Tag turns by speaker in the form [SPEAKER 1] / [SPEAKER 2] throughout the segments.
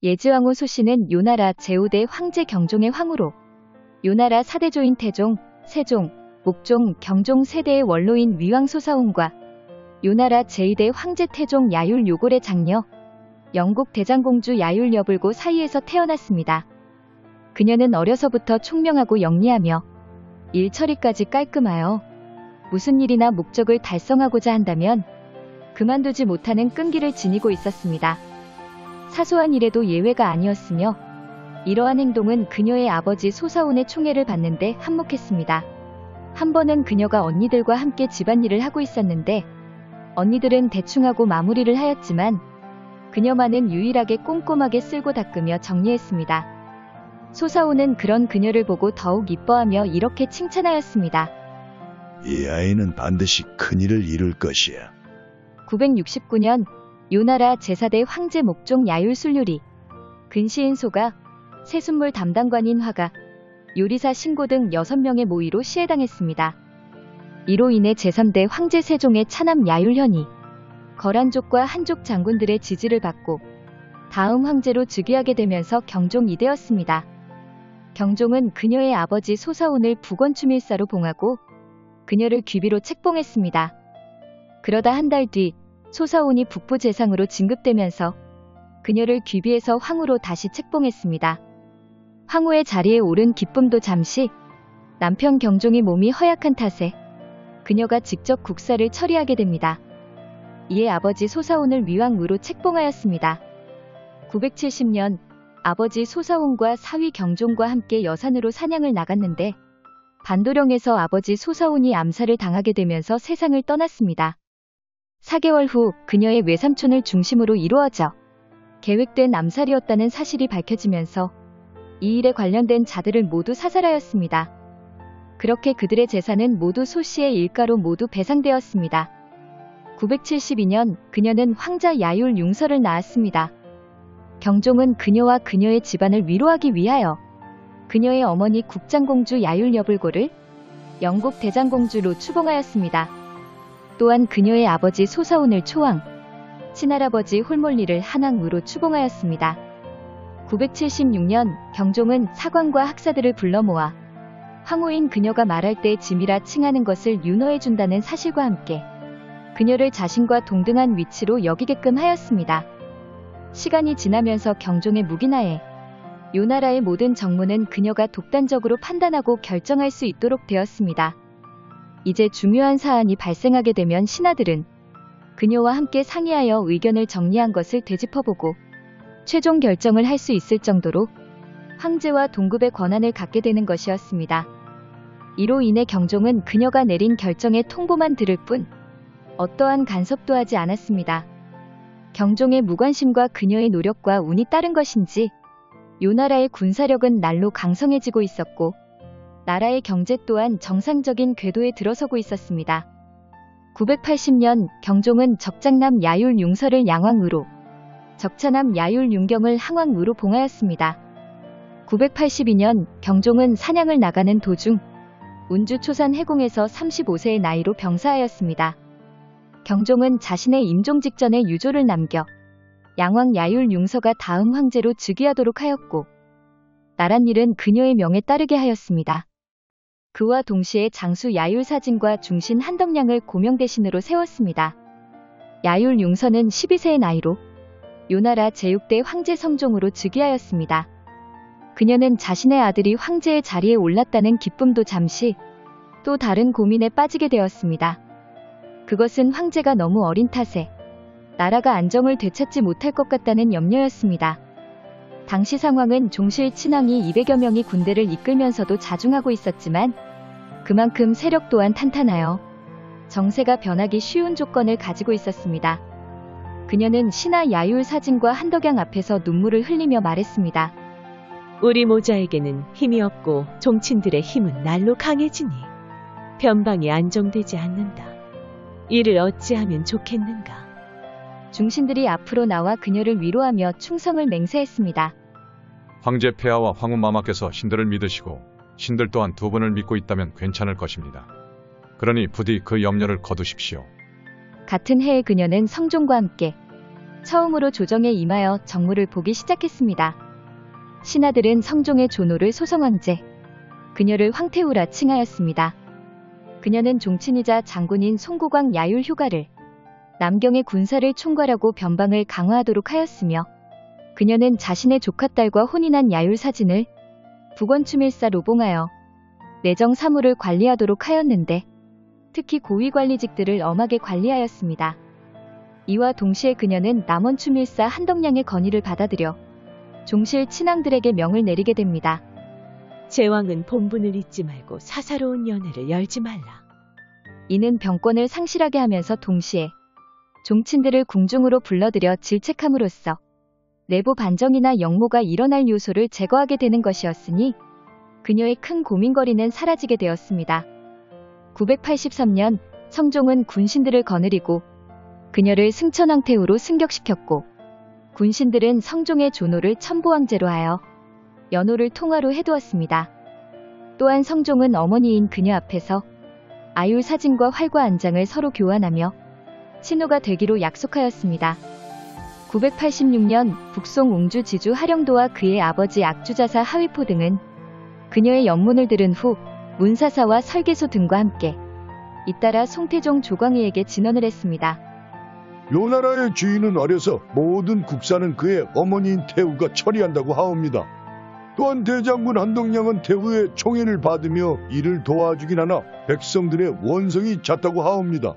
[SPEAKER 1] 예지왕후 소씨는 요나라 제5대 황제 경종의 황후로 요나라 4대조인 태종, 세종, 목종, 경종 세대의 원로인 위왕 소사온과 요나라 제2대 황제 태종 야율 요골의 장녀, 영국 대장공주 야율 여불고 사이에서 태어났습니다. 그녀는 어려서부터 총명하고 영리하며 일 처리까지 깔끔하여 무슨 일이나 목적을 달성하고자 한다면 그만두지 못하는 끈기를 지니고 있었습니다. 사소한 일에도 예외가 아니었으며 이러한 행동은 그녀의 아버지 소사온의 총애를 받는데 한몫했습니다. 한 번은 그녀가 언니들과 함께 집안일을 하고 있었는데 언니들은 대충하고 마무리를 하였지만 그녀만은 유일하게 꼼꼼하게 쓸고 닦으며 정리했습니다. 소사온은 그런 그녀를 보고 더욱 이뻐하며 이렇게 칭찬하였습니다.
[SPEAKER 2] 이 아이는 반드시 큰일을 이룰 것이야.
[SPEAKER 1] 969년 요나라 제4대 황제 목종 야율술요리, 근시인 소가, 세순물 담당관인 화가, 요리사 신고 등 6명의 모의로 시해당했습니다. 이로 인해 제3대 황제 세종의 차남 야율현이 거란족과 한족 장군들의 지지를 받고 다음 황제로 즉위하게 되면서 경종이 되었습니다. 경종은 그녀의 아버지 소사온을 부건추밀사로 봉하고 그녀를 귀비로 책봉했습니다. 그러다 한 달 뒤 소사온이 북부 재상으로 진급되면서 그녀를 귀비에서 황후로 다시 책봉했습니다. 황후의 자리에 오른 기쁨도 잠시, 남편 경종이 몸이 허약한 탓에 그녀가 직접 국사를 처리하게 됩니다. 이에 아버지 소사온을 위왕으로 책봉하였습니다. 970년 아버지 소사온과 사위 경종과 함께 여산으로 사냥을 나갔는데 반도령에서 아버지 소사온이 암살을 당하게 되면서 세상을 떠났습니다. 4개월 후 그녀의 외삼촌을 중심으로 이루어져 계획된 암살이었다는 사실이 밝혀지면서 이 일에 관련된 자들을 모두 사살하였습니다. 그렇게 그들의 재산은 모두 소씨의 일가로 모두 배상되었습니다. 972년 그녀는 황자 야율 융서를 낳았습니다. 경종은 그녀와 그녀의 집안을 위로하기 위하여 그녀의 어머니 국장공주 야율 여불고를 영국 대장공주로 추봉하였습니다. 또한 그녀의 아버지 소사온을 초왕, 친할아버지 홀몰리를 한왕으로 추봉하였습니다. 976년 경종은 사관과 학사들을 불러 모아 황후인 그녀가 말할 때 짐이라 칭하는 것을 윤허해준다는 사실과 함께 그녀를 자신과 동등한 위치로 여기게끔 하였습니다. 시간이 지나면서 경종의 묵인하에 요나라의 모든 정무는 그녀가 독단적으로 판단하고 결정할 수 있도록 되었습니다. 이제 중요한 사안이 발생하게 되면 신하들은 그녀와 함께 상의하여 의견을 정리한 것을 되짚어보고 최종 결정을 할 수 있을 정도로 황제와 동급의 권한을 갖게 되는 것이었습니다. 이로 인해 경종은 그녀가 내린 결정에 통보만 들을 뿐 어떠한 간섭도 하지 않았습니다. 경종의 무관심과 그녀의 노력과 운이 따른 것인지 요나라의 군사력은 날로 강성해지고 있었고 나라의 경제 또한 정상적인 궤도에 들어서고 있었습니다. 980년 경종은 적장남 야율 융서를 양왕으로, 적차남 야율 융경을 항왕으로 봉하였습니다. 982년 경종은 사냥을 나가는 도중 운주 초산 해공에서 35세의 나이로 병사하였습니다. 경종은 자신의 임종 직전에 유조를 남겨 양왕 야율 융서가 다음 황제로 즉위하도록 하였고 나랏일은 그녀의 명에 따르게 하였습니다. 그와 동시에 장수 야율 사진과 중신 한덕량을 고명 대신으로 세웠습니다. 야율 융서는 12세의 나이로 요나라 제6대 황제 성종으로 즉위하였습니다. 그녀는 자신의 아들이 황제의 자리에 올랐다는 기쁨도 잠시 또 다른 고민에 빠지게 되었습니다. 그것은 황제가 너무 어린 탓에 나라가 안정을 되찾지 못할 것 같다는 염려였습니다. 당시 상황은 종실 친왕이 200여 명이 군대를 이끌면서도 자중하고 있었지만 그만큼 세력 또한 탄탄하여 정세가 변하기 쉬운 조건을 가지고 있었습니다. 그녀는 신하 야율 사진과 한덕양 앞에서 눈물을 흘리며 말했습니다.
[SPEAKER 3] 우리 모자에게는 힘이 없고 종친들의 힘은 날로 강해지니 변방이 안정되지 않는다. 이를 어찌하면 좋겠는가.
[SPEAKER 1] 중신들이 앞으로 나와 그녀를 위로하며 충성을 맹세했습니다.
[SPEAKER 4] 황제 폐하와 황후마마께서 신들을 믿으시고 신들 또한 두 분을 믿고 있다면 괜찮을 것입니다. 그러니 부디 그 염려를 거두십시오.
[SPEAKER 1] 같은 해에 그녀는 성종과 함께 처음으로 조정에 임하여 정무를 보기 시작했습니다. 신하들은 성종의 조노를 소성황제, 그녀를 황태우라 칭하였습니다. 그녀는 종친이자 장군인 송고광 야율 효가를 남경의 군사를 총괄하고 변방을 강화하도록 하였으며, 그녀는 자신의 조카딸과 혼인한 야율 사진을 북원추밀사 로봉하여 내정 사무를 관리하도록 하였는데, 특히 고위 관리직들을 엄하게 관리하였습니다. 이와 동시에 그녀는 남원추밀사 한덕량의 건의를 받아들여 종실 친왕들에게 명을 내리게 됩니다.
[SPEAKER 3] 제왕은 본분을 잊지 말고 사사로운 연회를 열지 말라.
[SPEAKER 1] 이는 병권을 상실하게 하면서 동시에 종친들을 궁중으로 불러들여 질책함으로써 내부 반정이나 역모가 일어날 요소를 제거하게 되는 것이었으니 그녀의 큰 고민거리는 사라지게 되었습니다. 983년 성종은 군신들을 거느리고 그녀를 승천왕태우로 승격시켰고, 군신들은 성종의 조노를 첨보왕제로 하여 연호를 통화로 해두었습니다. 또한 성종은 어머니인 그녀 앞에서 아율 사진과 활과 안장을 서로 교환하며 친호가 되기로 약속하였습니다. 986년 북송 웅주 지주 하령도와 그의 아버지 악주자사 하위포 등은 그녀의 연문을 들은 후 문사사와 설계소 등과 함께 잇따라 송태종 조광희에게 진언을 했습니다.
[SPEAKER 2] 요나라의 주인은 어려서 모든 국사는 그의 어머니인 태우가 처리한다고 하옵니다. 또한 대장군 한덕량은 태우의 총애를 받으며 이를 도와주긴 하나 백성들의 원성이 잦다고 하옵니다.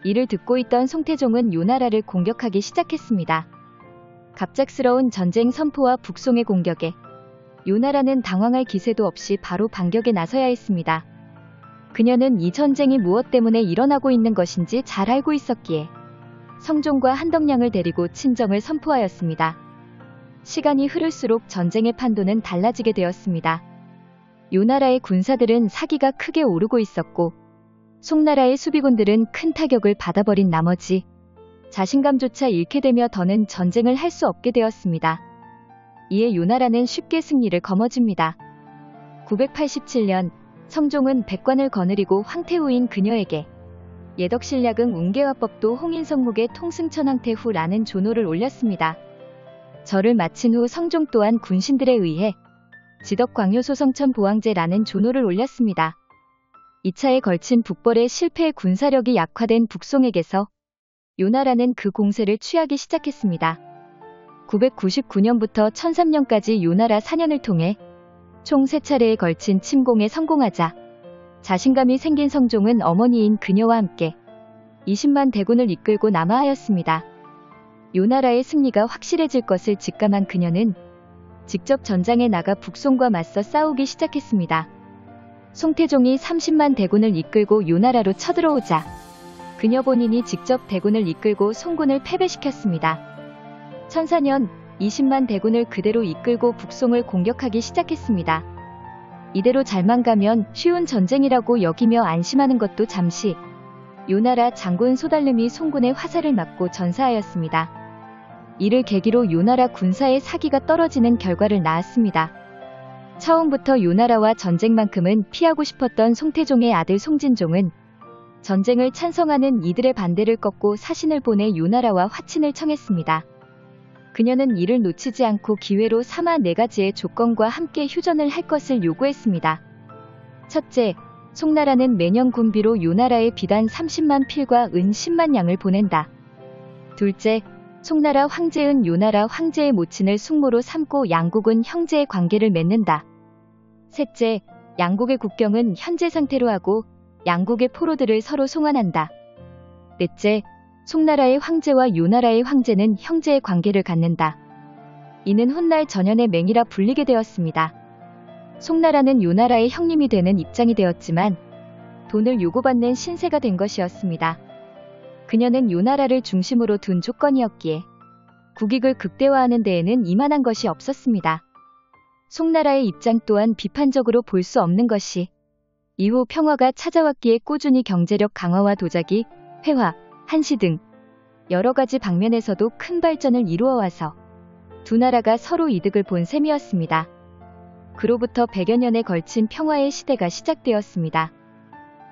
[SPEAKER 1] 이를 듣고 있던 송태종은 요나라를 공격하기 시작했습니다. 갑작스러운 전쟁 선포와 북송의 공격에 요나라는 당황할 기세도 없이 바로 반격에 나서야 했습니다. 그녀는 이 전쟁이 무엇 때문에 일어나고 있는 것인지 잘 알고 있었기에 성종과 한덕량을 데리고 친정을 선포하였습니다. 시간이 흐를수록 전쟁의 판도는 달라지게 되었습니다. 요나라의 군사들은 사기가 크게 오르고 있었고, 송나라의 수비군들은 큰 타격을 받아버린 나머지 자신감조차 잃게 되며 더는 전쟁을 할 수 없게 되었습니다. 이에 요나라는 쉽게 승리를 거머쥡니다. 987년 성종은 백관을 거느리고 황태우인 그녀에게 예덕신략응 웅계화법도 홍인성목의 통승천황태후라는 조노를 올렸습니다. 절을 마친 후 성종 또한 군신들에 의해 지덕광효소성천 보왕제라는 조노를 올렸습니다. 2차에 걸친 북벌의 실패에 군사력이 약화된 북송에게서 요나라는 그 공세를 취하기 시작했습니다. 999년부터 1003년까지 요나라 4년을 통해 총 3차례에 걸친 침공에 성공하자 자신감이 생긴 성종은 어머니인 그녀와 함께 20만 대군을 이끌고 남하하였습니다. 요나라의 승리가 확실해질 것을 직감한 그녀는 직접 전장에 나가 북송과 맞서 싸우기 시작했습니다. 송태종이 30만 대군을 이끌고 요나라로 쳐들어오자 그녀 본인이 직접 대군을 이끌고 송군을 패배시켰습니다. 1004년 20만 대군을 그대로 이끌고 북송을 공격하기 시작했습니다. 이대로 잘만 가면 쉬운 전쟁이라고 여기며 안심하는 것도 잠시 요나라 장군 소달름이 송군의 화살을 맞고 전사하였습니다. 이를 계기로 요나라 군사의 사기가 떨어지는 결과를 낳았습니다. 처음부터 요나라와 전쟁만큼은 피하고 싶었던 송태종의 아들 송진종은 전쟁을 찬성하는 이들의 반대를 꺾고 사신을 보내 요나라와 화친을 청했습니다. 그녀는 이를 놓치지 않고 기회로 삼아 4가지의 조건과 함께 휴전을 할 것을 요구했습니다. 첫째, 송나라는 매년 군비로 요나라에 비단 30만 필과 은 10만 양을 보낸다. 둘째, 송나라 황제은 요나라 황제의 모친을 숙모로 삼고 양국은 형제의 관계를 맺는다. 셋째, 양국의 국경은 현재 상태로 하고 양국의 포로들을 서로 송환한다. 넷째, 송나라의 황제와 요나라의 황제는 형제의 관계를 갖는다. 이는 훗날 전연의 맹이라 불리게 되었습니다. 송나라는 요나라의 형님이 되는 입장이 되었지만 돈을 요구받는 신세가 된 것이었습니다. 그녀는 요나라를 중심으로 둔 조건이었기에 국익을 극대화하는 데에는 이만한 것이 없었습니다. 송나라의 입장 또한 비판적으로 볼 수 없는 것이 이후 평화가 찾아왔기에 꾸준히 경제력 강화와 도자기, 회화, 한시 등 여러 가지 방면에서도 큰 발전을 이루어와서 두 나라가 서로 이득을 본 셈이었습니다. 그로부터 100여 년에 걸친 평화의 시대가 시작되었습니다.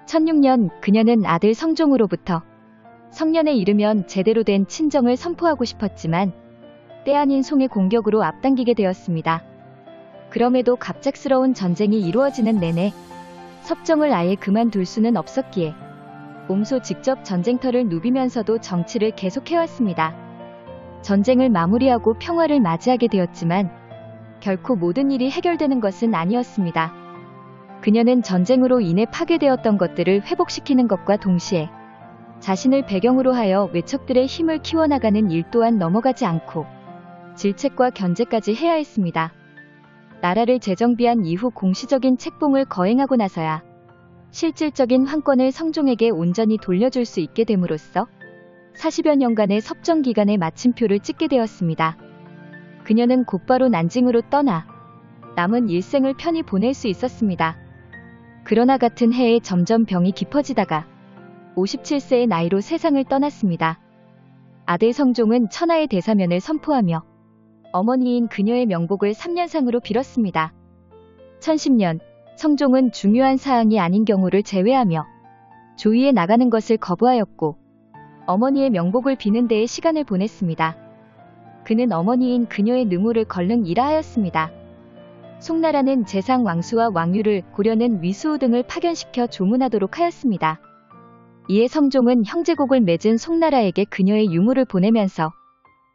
[SPEAKER 1] 1006년 그녀는 아들 성종으로부터 성년에 이르면 제대로 된 친정을 선포하고 싶었지만 때 아닌 송의 공격으로 앞당기게 되었습니다. 그럼에도 갑작스러운 전쟁이 이루어지는 내내 섭정을 아예 그만둘 수는 없었기에 몸소 직접 전쟁터를 누비면서도 정치를 계속해왔습니다. 전쟁을 마무리하고 평화를 맞이하게 되었지만 결코 모든 일이 해결되는 것은 아니었습니다. 그녀는 전쟁으로 인해 파괴되었던 것들을 회복시키는 것과 동시에 자신을 배경으로 하여 외척들의 힘을 키워나가는 일 또한 넘어가지 않고 질책과 견제까지 해야 했습니다. 나라를 재정비한 이후 공시적인 책봉을 거행하고 나서야 실질적인 황권을 성종에게 온전히 돌려줄 수 있게 됨으로써 40여 년간의 섭정 기간에 마침표를 찍게 되었습니다. 그녀는 곧바로 난징으로 떠나 남은 일생을 편히 보낼 수 있었습니다. 그러나 같은 해에 점점 병이 깊어지다가 57세의 나이로 세상을 떠났습니다. 아들 성종은 천하의 대사면을 선포하며 어머니인 그녀의 명복을 3년상으로 빌었습니다. 1010년 성종은 중요한 사항이 아닌 경우를 제외하며 조위에 나가는 것을 거부하였고 어머니의 명복을 비는 데에 시간을 보냈습니다. 그는 어머니인 그녀의 능우를 걸릉 일하하였습니다. 송나라는 재상 왕수와 왕유를, 고려는 위수우 등을 파견시켜 조문하도록 하였습니다. 이에 성종은 형제곡을 맺은 송나라에게 그녀의 유무를 보내면서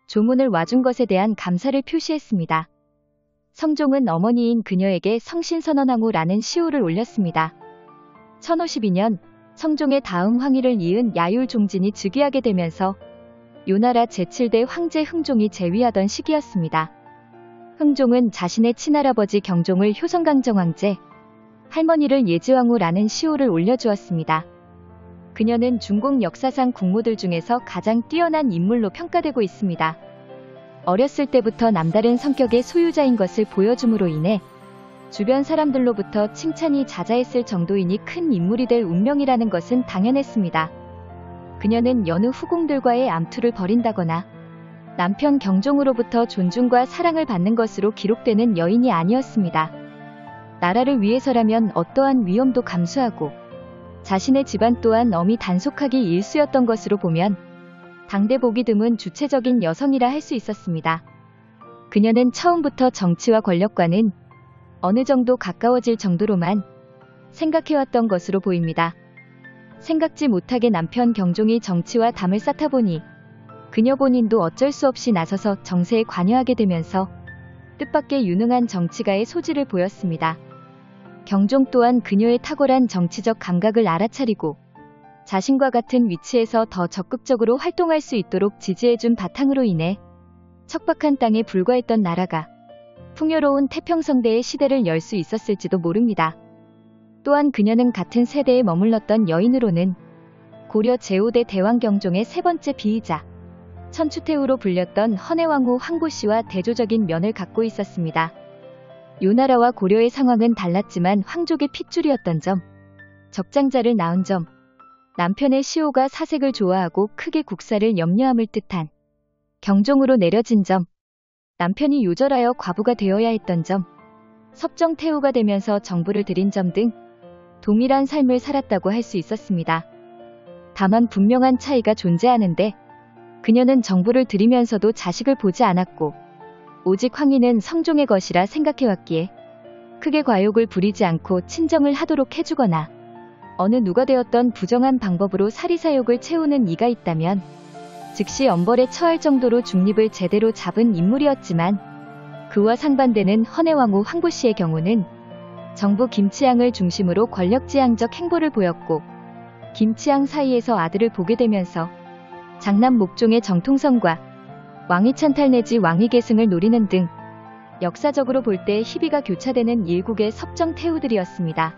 [SPEAKER 1] 조문을 와준 것에 대한 감사를 표시했습니다. 성종은 어머니인 그녀에게 성신선언왕후라는 시호를 올렸습니다. 1052년 성종의 다음 황위를 이은 야율종진이 즉위하게 되면서 요나라 제7대 황제 흥종이 재위하던 시기였습니다. 흥종은 자신의 친할아버지 경종을 효성강정황제, 할머니를 예지왕후라는 시호를 올려주었습니다. 그녀는 중국 역사상 국모들 중에서 가장 뛰어난 인물로 평가되고 있습니다. 어렸을 때부터 남다른 성격의 소유자인 것을 보여줌으로 인해 주변 사람들로부터 칭찬이 자자했을 정도이니 큰 인물이 될 운명이라는 것은 당연했습니다. 그녀는 여느 후궁들과의 암투를 벌인다거나 남편 경종으로부터 존중과 사랑을 받는 것으로 기록되는 여인이 아니었습니다. 나라를 위해서라면 어떠한 위험도 감수하고 자신의 집안 또한 엄히 단속하기 일쑤였던 것으로 보면 당대 보기 드문 주체적인 여성이라 할 수 있었습니다. 그녀는 처음부터 정치와 권력과는 어느 정도 가까워질 정도로만 생각해왔던 것으로 보입니다. 생각지 못하게 남편 경종이 정치와 담을 쌓다 보니 그녀 본인도 어쩔 수 없이 나서서 정세에 관여하게 되면서 뜻밖의 유능한 정치가의 소질을 보였습니다. 경종 또한 그녀의 탁월한 정치적 감각을 알아차리고 자신과 같은 위치에서 더 적극적으로 활동할 수 있도록 지지해준 바탕으로 인해 척박한 땅에 불과했던 나라가 풍요로운 태평성대의 시대를 열 수 있었을지도 모릅니다. 또한 그녀는 같은 세대에 머물렀던 여인으로는 고려 제5대 대왕 경종의 세 번째 비이자 천추태후로 불렸던 헌해왕후 황보씨와 대조적인 면을 갖고 있었습니다. 요나라와 고려의 상황은 달랐지만 황족의 핏줄이었던 점, 적장자를 낳은 점, 남편의 시호가 사색을 좋아하고 크게 국사를 염려함을 뜻한 경종으로 내려진 점, 남편이 요절하여 과부가 되어야 했던 점, 섭정태후가 되면서 정부를 들인 점 등 동일한 삶을 살았다고 할 수 있었습니다. 다만 분명한 차이가 존재하는데 그녀는 정부를 들이면서도 자식을 보지 않았고 오직 황위는 성종의 것이라 생각해왔기에 크게 과욕을 부리지 않고 친정을 하도록 해주거나 어느 누가 되었던 부정한 방법으로 사리사욕을 채우는 이가 있다면 즉시 엄벌에 처할 정도로 중립을 제대로 잡은 인물이었지만 그와 상반되는 헌해왕후 황보씨의 경우는 정부 김치향을 중심으로 권력지향적 행보를 보였고 김치향 사이에서 아들을 보게 되면서 장남 목종의 정통성과 왕위 찬탈 내지 왕위 계승을 노리는 등 역사적으로 볼 때 희비가 교차되는 일국의 섭정태후들이었습니다.